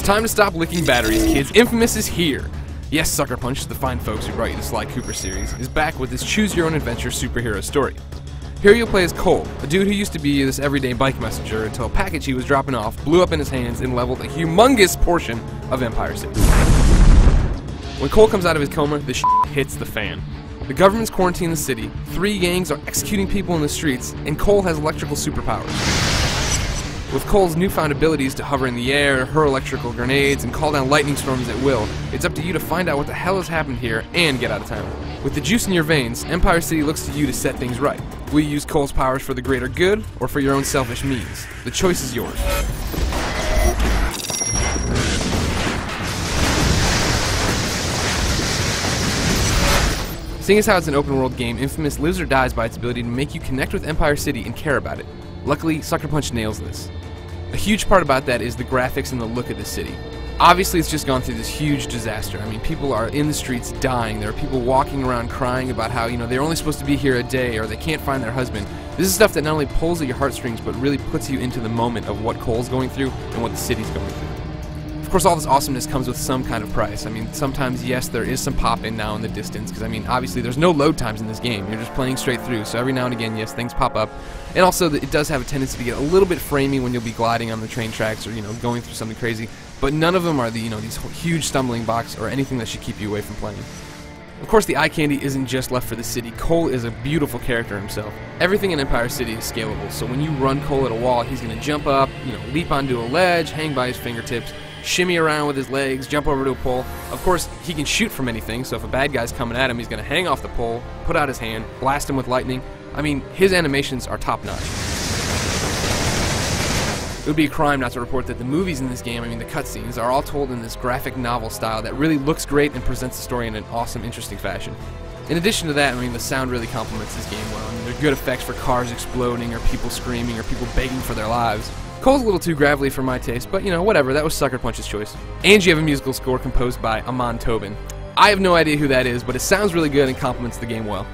time to stop licking batteries, kids. Infamous is here. Yes, Sucker Punch, the fine folks who brought you the Sly Cooper series, is back with his choose-your-own-adventure superhero story. Here you'll play as Cole, a dude who used to be this everyday bike messenger until a package he was dropping off blew up in his hands and leveled a humongous portion of Empire City. When Cole comes out of his coma, the shit hits the fan. The government's quarantined the city, 3 gangs are executing people in the streets, and Cole has electrical superpowers. With Cole's newfound abilities to hover in the air, hurl electrical grenades, and call down lightning storms at will, it's up to you to find out what the hell has happened here and get out of town. With the juice in your veins, Empire City looks to you to set things right. Will you use Cole's powers for the greater good, or for your own selfish means? The choice is yours. Seeing as how it's an open-world game, Infamous lives or dies by its ability to make you connect with Empire City and care about it. Luckily, Sucker Punch nails this. A huge part about that is the graphics and the look of the city. Obviously, it's just gone through this huge disaster. I mean, people are in the streets dying. There are people walking around crying about how, they're only supposed to be here a day, or they can't find their husband. This is stuff that not only pulls at your heartstrings, but really puts you into the moment of what Cole's going through and what the city's going through. Of course, all this awesomeness comes with some kind of price. I mean, sometimes, yes, there is some pop-in now in the distance, because, obviously, there's no load times in this game. You're just playing straight through, so every now and again, yes, things pop up. And also, it does have a tendency to get a little bit framey when you'll be gliding on the train tracks or, going through something crazy. But none of them are these huge stumbling blocks or anything that should keep you away from playing. Of course, the eye candy isn't just left for the city. Cole is a beautiful character himself. Everything in Empire City is scalable, so when you run Cole at a wall, he's going to jump up, leap onto a ledge, hang by his fingertips, shimmy around with his legs, jump over to a pole. Of course, he can shoot from anything, so if a bad guy's coming at him, he's going to hang off the pole, put out his hand, blast him with lightning. His animations are top-notch. It would be a crime not to report that the movies in this game, the cutscenes, are all told in this graphic novel style that really looks great and presents the story in an awesome, interesting fashion. In addition to that, the sound really complements this game well. There are good effects for cars exploding, or people screaming, or people begging for their lives. Cole's a little too gravelly for my taste, but whatever, that was Sucker Punch's choice. And you have a musical score composed by Amon Tobin. I have no idea who that is, but it sounds really good and complements the game well.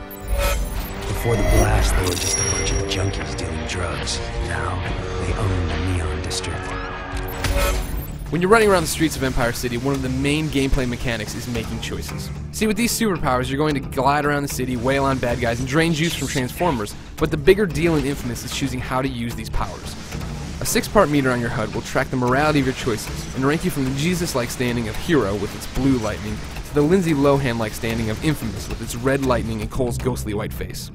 Before the blast, they were just a bunch of junkies dealing drugs. Now, they own the Neon District. When you're running around the streets of Empire City, one of the main gameplay mechanics is making choices. See, with these superpowers, you're going to glide around the city, wail on bad guys, and drain juice from Transformers, but the bigger deal in Infamous is choosing how to use these powers. A 6-part meter on your HUD will track the morality of your choices, and rank you from the Jesus-like standing of Hero with its blue lightning, to the Lindsay Lohan-like standing of Infamous with its red lightning and Cole's ghostly white face.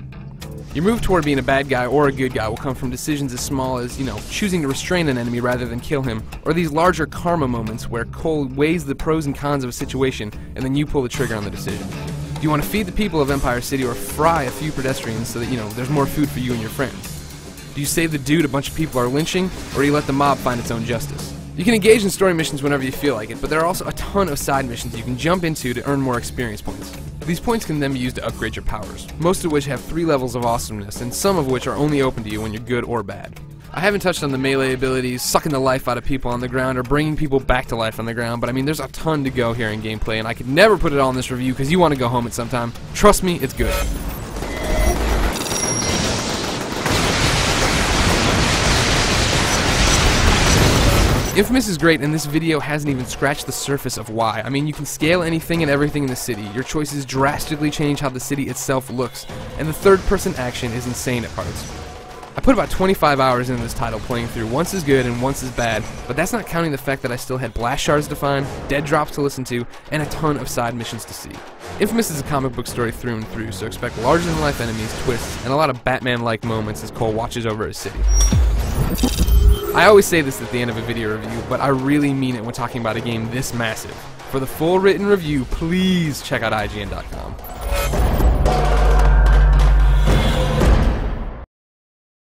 Your move toward being a bad guy or a good guy will come from decisions as small as, choosing to restrain an enemy rather than kill him, or these larger karma moments where Cole weighs the pros and cons of a situation, and then you pull the trigger on the decision. Do you want to feed the people of Empire City or fry a few pedestrians so that, there's more food for you and your friends? Do you save the dude a bunch of people are lynching, or do you let the mob find its own justice? You can engage in story missions whenever you feel like it, but there are also a ton of side missions you can jump into to earn more experience points. These points can then be used to upgrade your powers, most of which have 3 levels of awesomeness, and some of which are only open to you when you're good or bad. I haven't touched on the melee abilities, sucking the life out of people on the ground, or bringing people back to life on the ground, but there's a ton to go here in gameplay, and I could never put it all in this review because you want to go home at some time. Trust me, it's good. Infamous is great, and this video hasn't even scratched the surface of why. You can scale anything and everything in the city. Your choices drastically change how the city itself looks, and the third-person action is insane at parts. I put about 25 hours into this title playing through once is good and once is bad, but that's not counting the fact that I still had blast shards to find, dead drops to listen to, and a ton of side missions to see. Infamous is a comic book story through and through, so expect larger-than-life enemies, twists, and a lot of Batman-like moments as Cole watches over his city. I always say this at the end of a video review, but I really mean it when talking about a game this massive. For the full written review, please check out IGN.com.